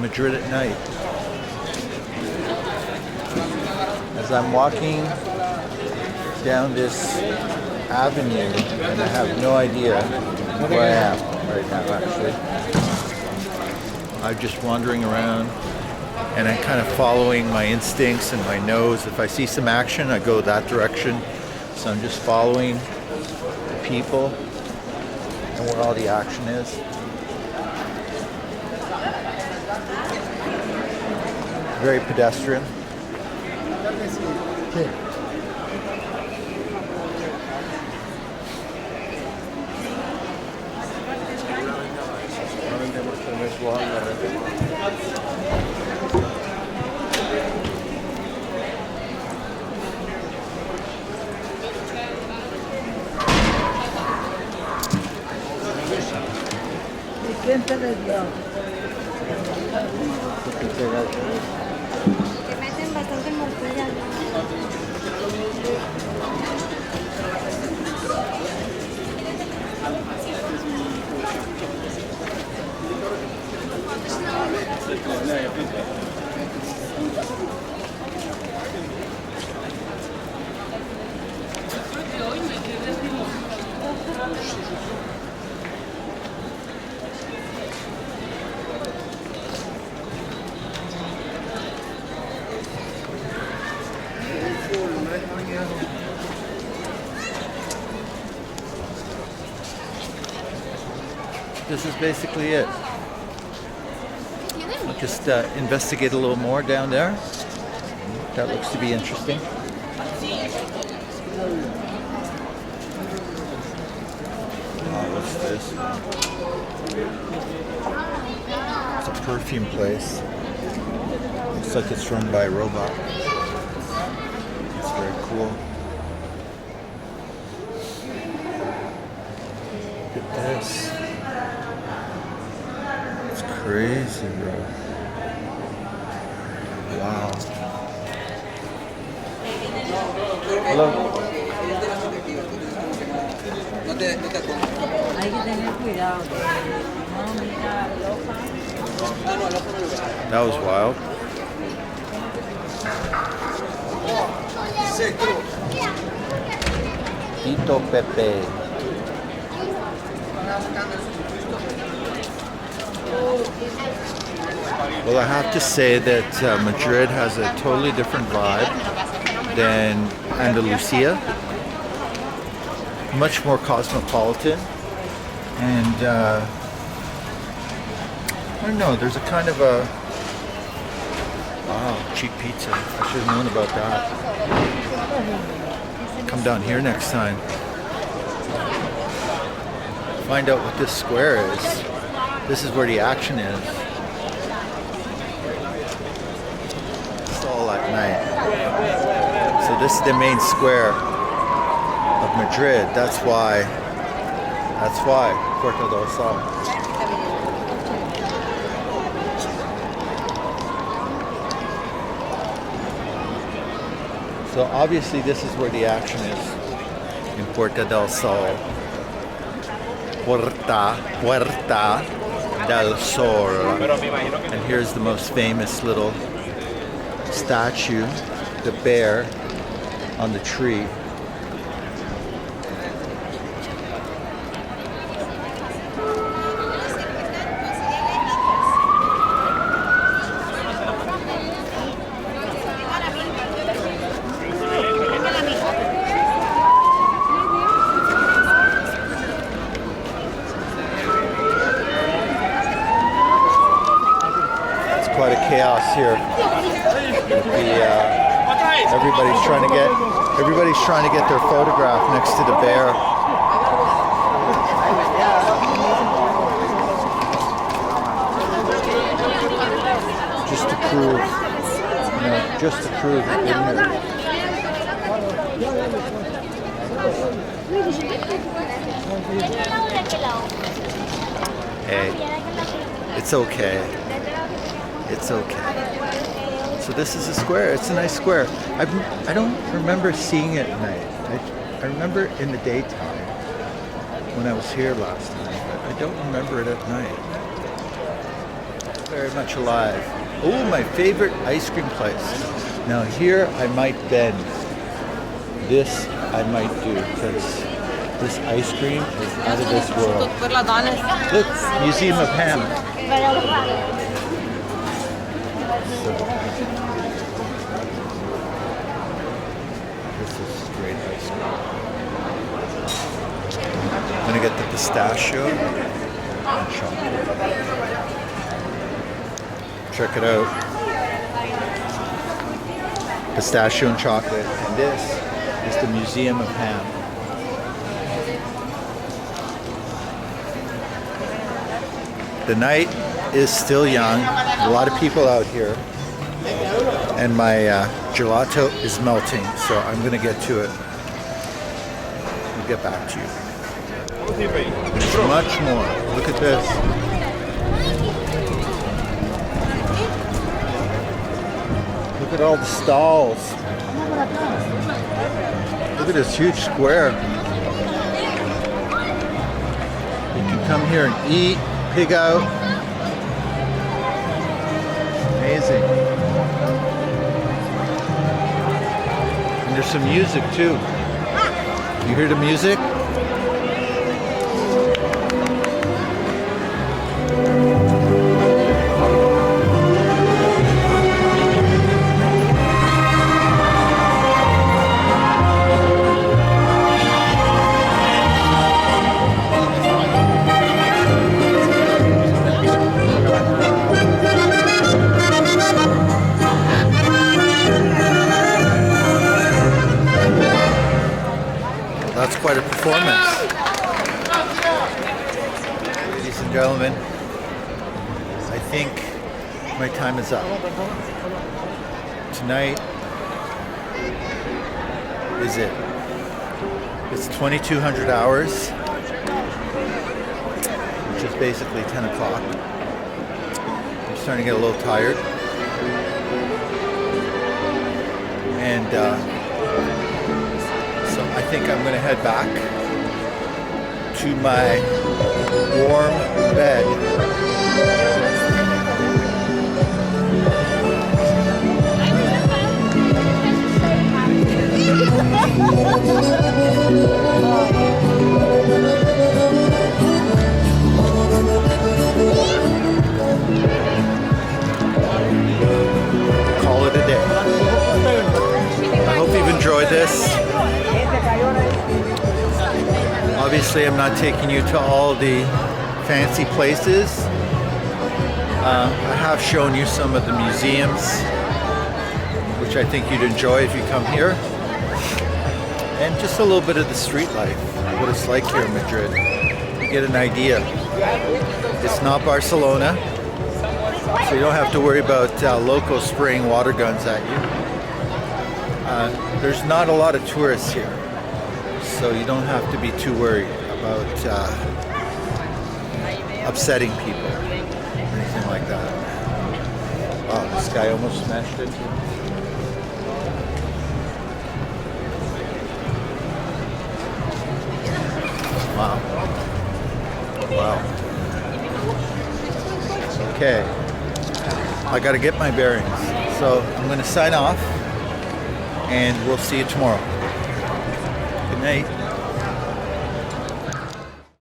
Madrid at night. As I'm walking down this avenue, and I have no idea where I am right now, actually. I'm just wandering around, and I'm kind of following my instincts and my nose. If I see some action, I go that direction. So I'm just following the people and where all the action is. Very pedestrian. Que meten bastante morcilla, ¿no? This is basically it. I'll just investigate a little more down there. That looks to be interesting. Oh, what's this? It's a perfume place. Looks like it's run by a robot. It's very cool. Look at this. It's crazy, bro. Wow. Hello. Hay que tener cuidado. No, mira, That was wild. Tito Pepe. Well, I have to say that Madrid has a totally different vibe than Andalusia. Much more cosmopolitan. And I don't know, there's a kind of a... Wow, cheap pizza. I should have known about that. Come down here next time. Find out what this square is. This is where the action is. It's all at night. So this is the main square of Madrid. That's why Puerta del Sol. So obviously this is where the action is in Puerta del Sol. Puerta del Sol. And here's the most famous little statue, the bear on the tree. Quite a chaos here. Everybody's trying to get their photograph next to the bear. Just to prove, that hey, it's okay. It's okay. So this is a square. It's a nice square. I don't remember seeing it at night. I remember in the daytime when I was here last time, but I don't remember it at night. very much alive. Oh, my favorite ice cream place. Now here I might bend. This I might do because this ice cream is out of this world. Look, Museum of Ham. This is great ice cream. I'm gonna get the pistachio and chocolate. Check it out. Pistachio and chocolate. And this is the Museum of Ham. The night is still young. A lot of people out here. And my gelato is melting, so I'm gonna get to it. We'll get back to you. There's much more. Look at this. Look at all the stalls. Look at this huge square. You can come here and eat, pig out. Amazing. And there's some music too. You hear the music? That's quite a performance. Ladies and gentlemen, I think my time is up. Tonight is it. It's 2200 hours, which is basically 10 o'clock. I'm starting to get a little tired. And so I think I'm going to head back to my warm bed. Call it a day. I hope you've enjoyed this. Obviously, I'm not taking you to all the fancy places. I have shown you some of the museums, which I think you'd enjoy if you come here. And just a little bit of the street life, what it's like here in Madrid. You get an idea. It's not Barcelona, so you don't have to worry about locals spraying water guns at you. There's not a lot of tourists here, so you don't have to be too worried about upsetting people or anything like that. Wow, this guy almost smashed it. Wow. Wow. Okay. I gotta get my bearings. So I'm gonna sign off and we'll see you tomorrow. Good night.